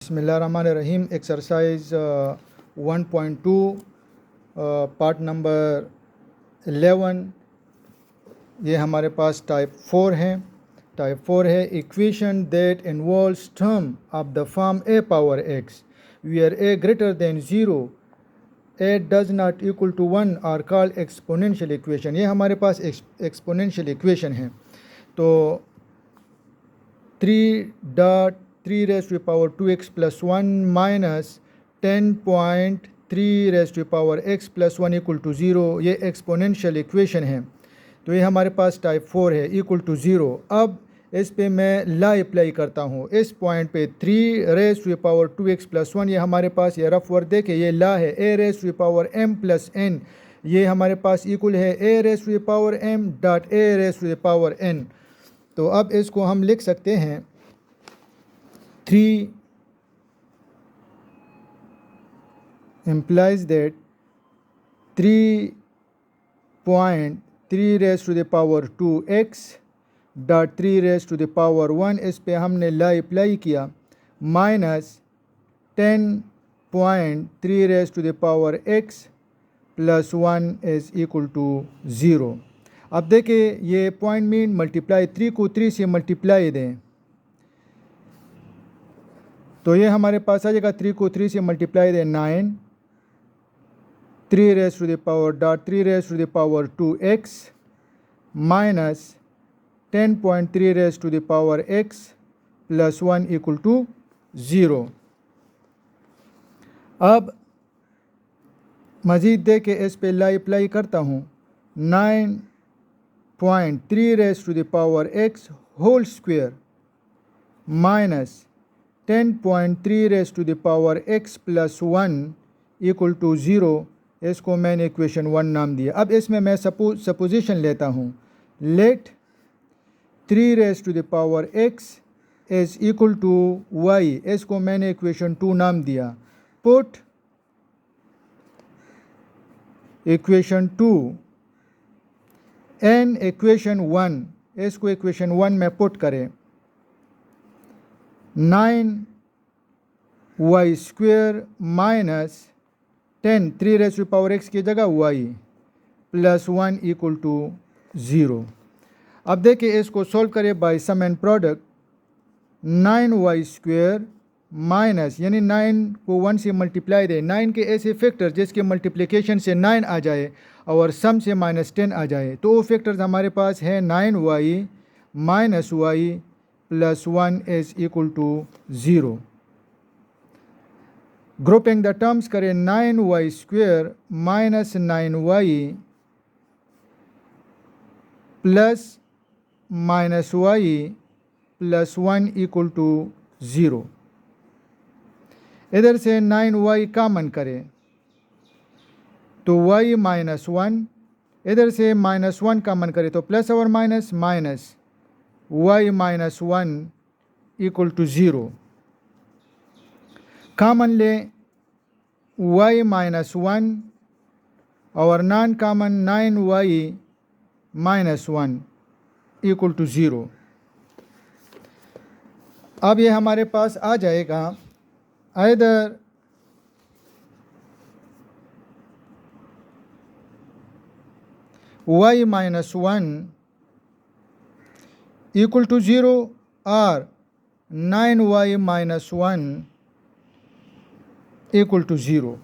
बिस्मिल्लाहिर्रहमानिर्रहीम exercise 1.2 part number 11 ये हमारे पास टाइप 4 है। टाइप 4 है equation that involves term of the form a power x where a greater than 0 a does not equal to 1 are called exponential equation. ये हमारे पास exponential equation है। तो 3 raised to the power 2x plus 1 minus 10.3 raised to the power x plus 1 equal to 0 ये exponential equation है। तो ये हमारे पास type 4 है इक्वल टू 0। अब इस पे मैं ला अप्लाई करता हूँ इस पॉइंट पे 3 raise to the power 2x plus 1 ये हमारे पास ये रफ वर्क देखे ये ला है a raise to the power m plus n ये हमारे पास इक्वल है a raise to the power m dot a raise to the power n। तो अब इसको हम लिख सकते हैं 3 implies that 3.3 raised to the power 2x dot 3 raised to the power 1 इस पे हमने ला अप्लाई किया minus 10.3 raised to the power x plus 1 is equal to 0। अब देखिए ये पॉइंट मीन मल्टीप्लाई 3 को 3 से मल्टीप्लाई दें तो ये हमारे पास आ जाएगा 3 को 3 से मल्टीप्लाई दें 9 3 raise to the power dot 3 raise to the power 2x minus 10.3 raise to the power x plus 1 equal to 0। अब मज़ीद दे के इस पे ला अप्लाई करता हूँ 9.3 raise to the power x whole square minus 10.3 raise to the power x plus 1 equal to 0 इसको मैंने equation 1 नाम दिया। अब इसमें मैं सपोजिशन लेता हूँ let 3 raise to the power x is equal to y इसको मैंने इक्वेशन 2 नाम दिया। पुट इक्वेशन 2 एन इक्वेशन 1 इसको इक्वेशन 1 में पुट करें 9y square minus 10 3 raise to power x की जगह y प्लस 1 इक्वल टू 0। अब देखिए इसको सोल्व करें by sum and product 9y square minus यानी 9 को 1 से मल्टीप्लाई दे 9 के ऐसे फैक्टर जिसके मल्टीप्लिकेशन से 9 आ जाए और सम से माइनस 10 आ जाए तो वो फैक्टर्स हमारे पास है 9y minus y plus 1 is equal to 0। Grouping the terms करें 9y square minus 9y plus minus y plus 1 equal to 0। इधर से 9y कॉमन करें तो y माइनस 1 इधर से माइनस 1 कॉमन करें तो प्लस और minus minus y minus 1 equal to 0। Common ले y माइनस 1 और non common 9y minus 1 equal to 0। अब ये हमारे पास आ जाएगा either y minus 1 equal to 0 और 9y माइनस 1 इक्वल टू 0।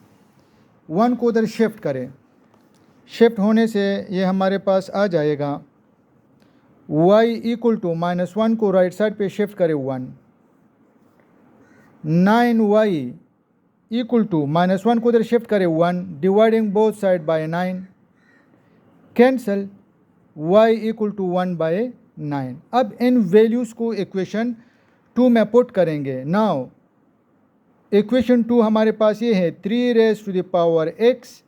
1 को उधर शिफ्ट करें शिफ्ट होने से ये हमारे पास आ जाएगा y इक्वल टू माइनस 1 को राइट साइड पे शिफ्ट करें 1 9y इक्वल टू माइनस 1 को उधर शिफ्ट करें 1 dividing both side by 9 cancel y equal to 1 by 9। अब इन वैल्यूज़ को इक्वेशन 2 में पुट करेंगे। नाउ इक्वेशन 2 हमारे पास ये है 3 raise to the power x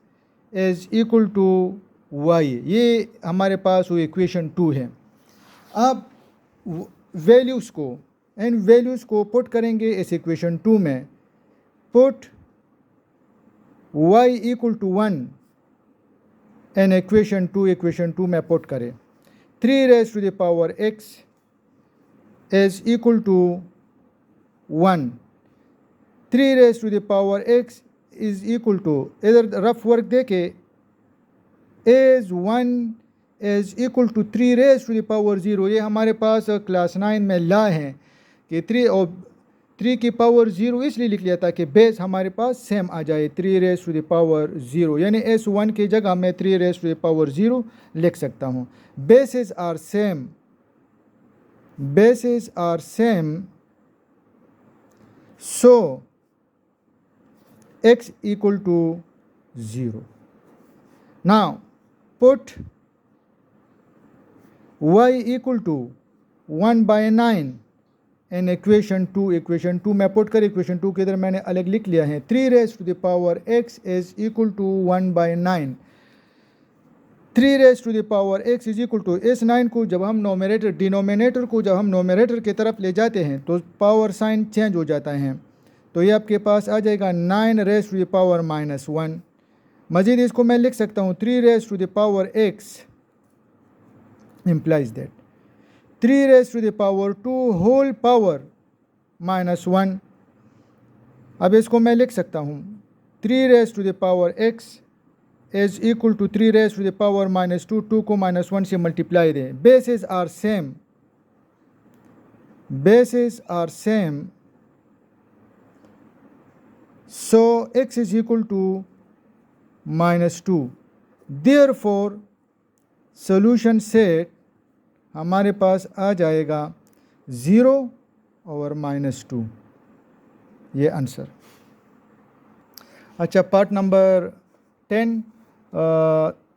is equal to y ये हमारे पास वो इक्वेशन 2 है। अब वैल्यूज़ को इन वैल्यूज़ को पुट करेंगे इस इक्वेशन 2 में put y equal to 1 in equation 2 में पुट करें 3 raise to the power x is equal to 1 3 raise to the power x is equal to, इधर रफ वर्क देखे, as 1 is equal to 3 raise to the power 0। ये हमारे पास class 9 में ला है कि 3 और 3 की पावर 0 इसलिए लिख लिया ताकि बेस हमारे पास सेम आ जाए, 3 रेज टू द पावर 0, यानी S1 की जगह मैं 3 रेज टू द पावर 0 लिख सकता हूँ। Bases are same, bases are same, so x equal to 0. Now put y equal to 1 by 9 in equation 2। equation 2 में पुट कर इक्वेशन 2 के इधर मैंने अलग लिख लिया है, 3 raise to the power x is equal to 1 by 9। 3 raise to the power x is equal to, इस 9 को जब हम डिनोमिनेटर को जब हम नोमिनेटर की तरफ ले जाते हैं तो पावर साइन चेंज हो जाता है, तो ये आपके पास आ जाएगा 9 रेज टू द पावर -1। मज़ीद इसको मैं लिख सकता हूँ 3 raise to the power x implies that 3 raise to the power 2 whole power -1। अब इसको मैं लिख सकता हूँ 3 raise to the power x is equal to 3 raise to the power -2, 2 को -1 से मल्टीप्लाई दें। Bases are same, bases are same, so x is equal to -2। Therefore solution set हमारे पास आ जाएगा 0 और -2, ये आंसर। अच्छा, part number 10,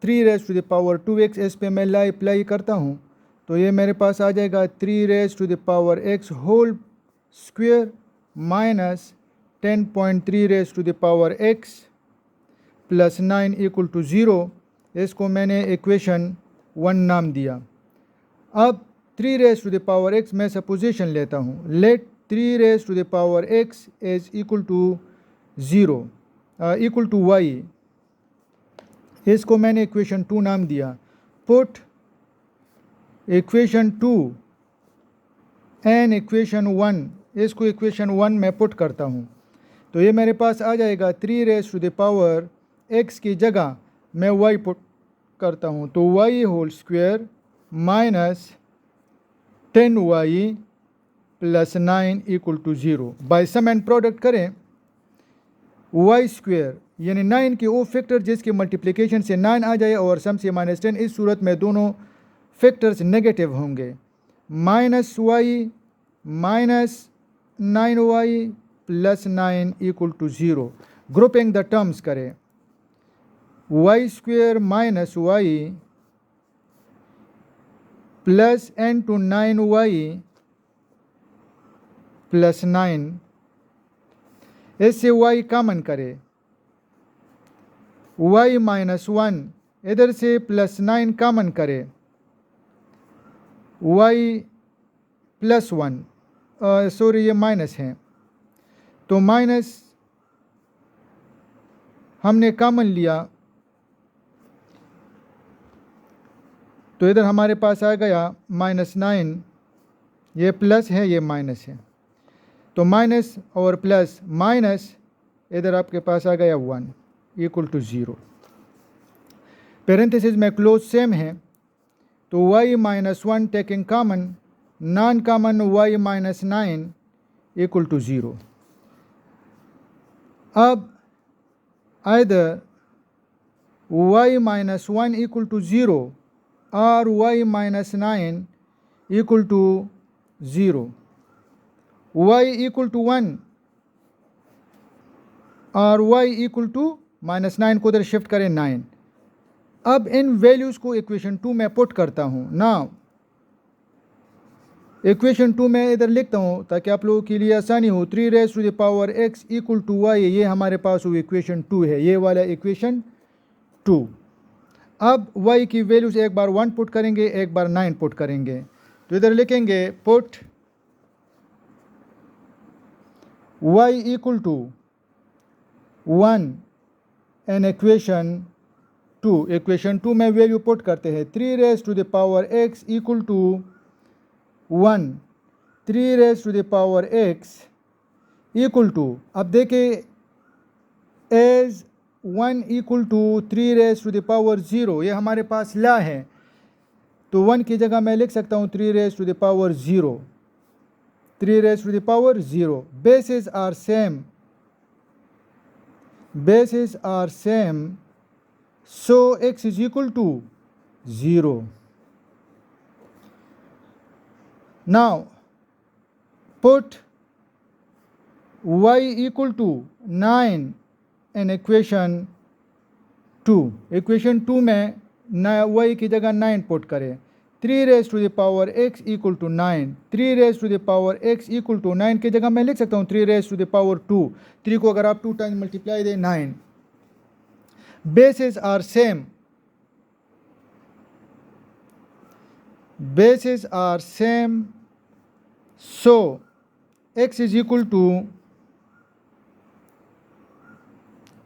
3 raise to the power 2x, इस पे मैं अप्लाई करता हूँ तो ये मेरे पास आ जाएगा 3 raise to the power x whole square minus 10.3 raise to the power x plus 9 equal to 0। इसको मैंने इक्वेशन 1 नाम दिया। अब 3 raise to the power x मैं सपोजिशन लेता हूँ, let 3 raise to the power x is equal to 0 equal to y, इसको मैंने इक्वेशन 2 नाम दिया। पुट इक्वेशन 2 एंड इक्वेशन 1, इसको इक्वेशन 1 में पुट करता हूँ तो ये मेरे पास आ जाएगा 3 raise to the power x की जगह मैं y पुट करता हूँ तो y whole square minus 10y plus 9 equal to 0। By sum and product करें, y स्क्वायर यानी 9 के वो फैक्टर जिसके मल्टीप्लिकेशन से 9 आ जाए और सम से -10, इस सूरत में दोनों फैक्टर्स नेगेटिव होंगे। -y minus 9y plus 9 equal to 0। Grouping the terms करें, y square minus y plus n to 9y plus 9, इससे y कॉमन करे, y माइनस 1 इधर से प्लस 9 कॉमन करे, y प्लस 1 सॉरी ये माइनस है तो माइनस हमने कॉमन लिया तो इधर हमारे पास आ गया -9, ये प्लस है ये माइनस है तो माइनस और प्लस माइनस इधर आपके पास आ गया 1 इक्वल टू 0। पेरेंथेसिस में क्लोज सेम है तो y minus 1 taking common, non common y minus 9 equal to 0। अब either y minus 1 equal to 0 और y minus 9 equal to 0, y equal to 1 और y इक्वल टू -9 को इधर शिफ्ट करें 9। अब इन वैल्यूज़ को इक्वेशन 2 में पुट करता हूँ। नाउ इक्वेशन 2 में इधर लिखता हूँ ताकि आप लोगों के लिए आसानी हो। 3 raise to the power x equal to y, ये हमारे पास वो इक्वेशन 2 है, ये वाला इक्वेशन 2। अब y की वैल्यूज़ एक बार 1 पुट करेंगे, एक बार 9 पुट करेंगे तो इधर लिखेंगे put y equal to 1 in equation 2। Equation 2 में वैल्यू पुट करते हैं 3 raise to the power x equal to 1, 3 raise to the power x equal to, अब देखिए as 1 equal to 3 raise to the power 0, ये हमारे पास ला है, तो 1 की जगह मैं लिख सकता हूँ 3 raise to the power 0, 3 raise to the power 0. Bases are same, bases are same, so x is equal to 0. Now put y equal to 9 in equation 2. equation 2 में y की जगह 9 पुट करें. 3 raise to the power x equal to 9, 3 raise to the power x equal to 9 की जगह मैं लिख सकता हूँ 3 रेज टू द पावर 2. 3 को अगर आप 2 टाइम्स मल्टीप्लाई दें 9. Bases are same, bases are same, so x is equal to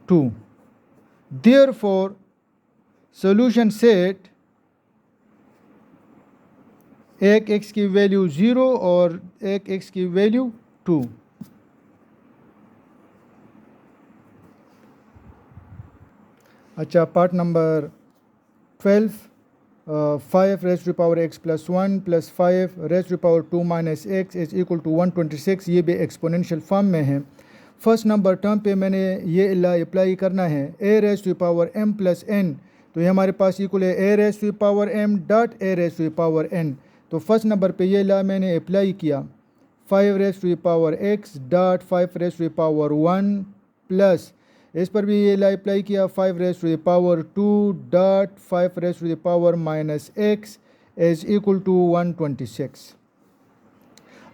2. Therefore solution set एक x की वैल्यू 0 और एक x की वैल्यू 2. अच्छा, part number 12. 5 raise to power x plus 1 plus 5 raise to power 2 minus x is equal to 126. ये भी exponential form में है. फर्स्ट नंबर टर्म पे मैंने ये ला अप्लाई करना है, a raise to power m plus n, तो ये हमारे पास इक्वल है a raise to power m dot a raise to power n. तो फर्स्ट नंबर पे ये ला मैंने अप्लाई किया, 5 raise to power x dot 5 raise to power 1 plus इस पर भी ये ला अप्लाई किया 5 raise to power 2 dot 5 raise to power minus x is equal to 126.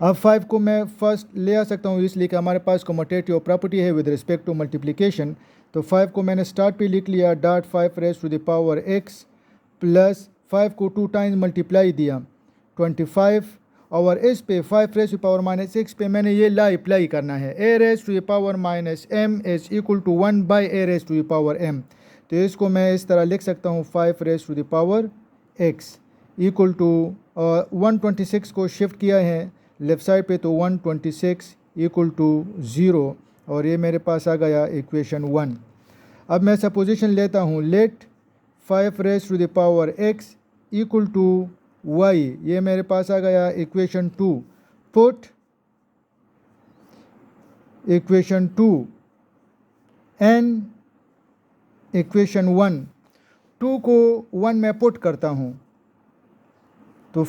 अब 5 को मैं फर्स्ट ले आ सकता हूँ इसलिए कि हमारे पास कम्यूटेटिव प्रॉपर्टी है विद रिस्पेक्ट टू मल्टीप्लिकेशन. तो 5 को मैंने स्टार्ट पे लिख लिया dot 5 raise to power x plus 5 को 2 टाइम्स मल्टीप्लाई दिया 25, और इस पे 5 raise to power minus x पे मैंने ये ला अप्लाई करना है, a raise to power minus m is equal to 1 by a raise to power m. तो इसको मैं इस तरह लिख सकता हूँ 5 raise to power x equal to 126 को शिफ्ट किया है लेफ़्ट साइड पे, तो 126 इक्वल टू 0, और ये मेरे पास आ गया इक्वेशन 1. अब मैं सपोजिशन लेता हूँ, let 5 raise to power x equal to y, ये मेरे पास आ गया equation 2. Put equation 2 in equation 1, 2 को 1 में पुट करता हूँ, तो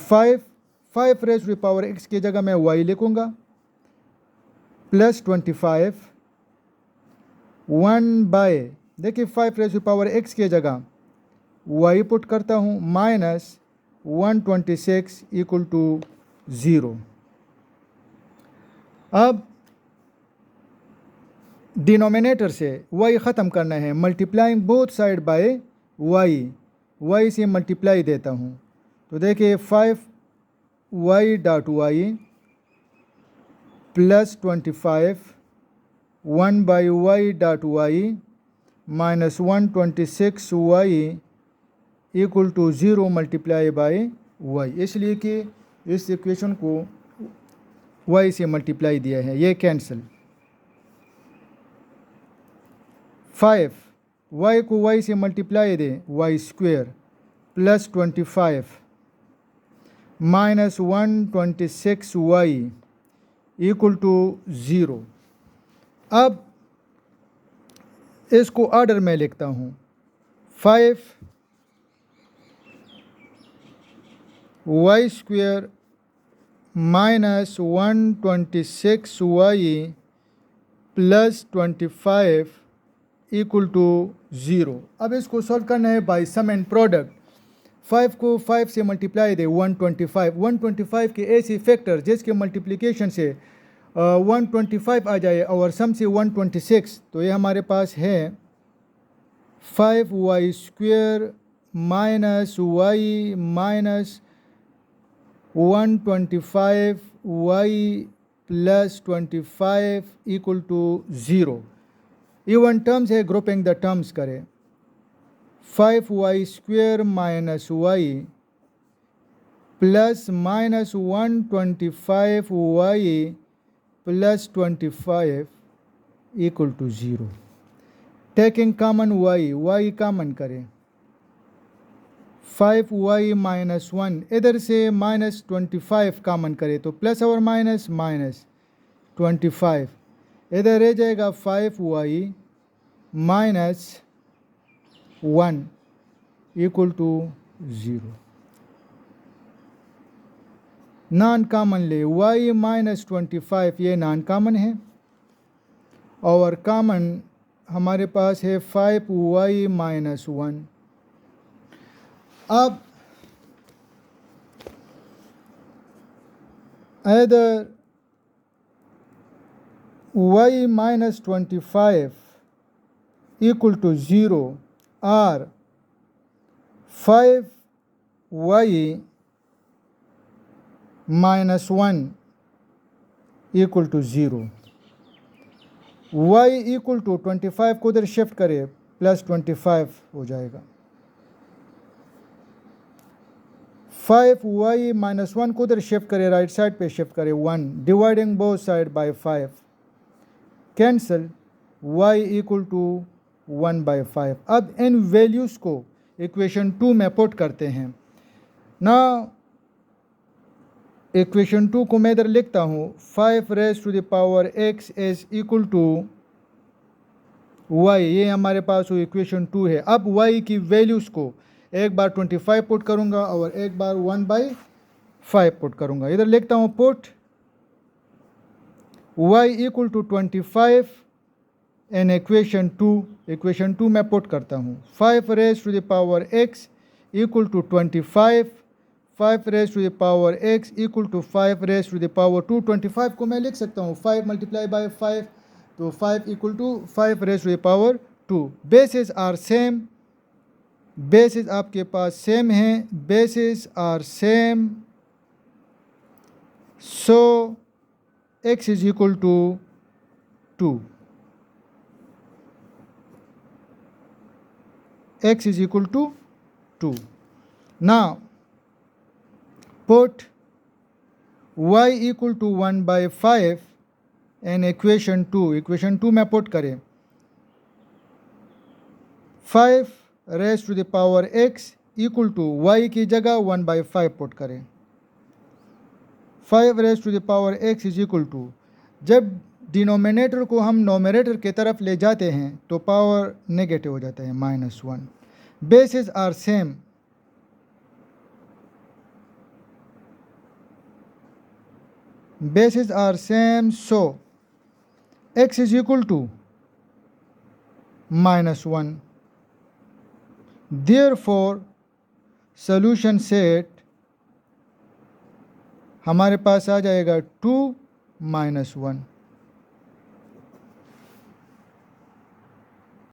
5 रेज टू पावर x की जगह मैं y लिखूँगा प्लस 25 1 बाय, देखिए 5 रेज टू पावर x की जगह y पुट करता हूँ माइनस 126 इक्वल टू 0. अब डिनोमिनेटर से y ख़त्म करना है, multiplying both side by y से मल्टीप्लाई देता हूँ, तो देखिए 5y dot y plus 25 1 by y dot y minus 126y equal to 0 multiply by y, इसलिए कि इस इक्वेशन को y से मल्टीप्लाई दिया है, ये कैंसिल. 5 y को y से मल्टीप्लाई दे y square plus 25 minus 126y equal to 0. अब इसको ऑर्डर में लिखता हूँ, 5 y square minus 126y plus 25 equal to 0. अब इसको सॉल्व करना है बाय सम एंड प्रोडक्ट. 5 को 5 से मल्टीप्लाई दे 125 के ऐसे फैक्टर जिसके मल्टीप्लिकेशन से 125 आ जाए और सम से 126, तो ये हमारे पास है 5y square minus y minus 125y plus 25 equal to 0. Even terms है, ग्रुपिंग द टर्म्स करें, 5y square minus y plus minus 125y plus 25 equal to 0. Taking common y common करें, 5y minus 1, इधर से minus 25 कॉमन करें तो plus और minus minus 25, इधर रह जाएगा 5y minus 1 equal to 0. Non common ले, y minus 25 ये नॉन कॉमन है और कॉमन हमारे पास है 5y minus 1. अब either y minus 25 equal to 0 or 5y minus 1 equal to 0. y equal to 25 को इधर शिफ्ट करें प्लस 25 हो जाएगा. 5y minus 1 को इधर शिफ्ट करें, राइट साइड पे शिफ्ट करें 1, dividing both side by 5, cancel, y equal to 1 by 5. अब इन वैल्यूज़ को इक्वेशन 2 में पुट करते हैं ना. इक्वेशन 2 को मैं इधर लिखता हूँ, 5 raise to the power x is equal to y. ये हमारे पास वो इक्वेशन 2 है. अब y की वैल्यूज़ को एक बार 25 पुट करूँगा और एक बार 1 बाई 5 पुट करूँगा. इधर लिखता हूँ put y equal to 25 in equation 2. Equation 2 में पुट करता हूँ, 5 raise to the power x equal to 25, 5 raise to the power x equal to 5 raise to the power 2. 25 को मैं लिख सकता हूँ 5 मल्टीप्लाई बाय 5, तो 5 equal to 5 raise to the power 2. Bases are same, bases आपके पास सेम हैं, bases are same, so x is equal to 2. x is equal to 2. Now put y equal to 1 by 5 in equation 2. equation 2 में put करें, 5 raise to the power x equal to y की जगह 1 by 5 put करें. 5 raise to the power x is equal to, जब denominator को हम nominator की तरफ ले जाते हैं तो पावर नेगेटिव हो जाता है, -1. Bases are same, bases are same, so x is equal to -1. Therefore solution set हमारे पास आ जाएगा 2 - 1.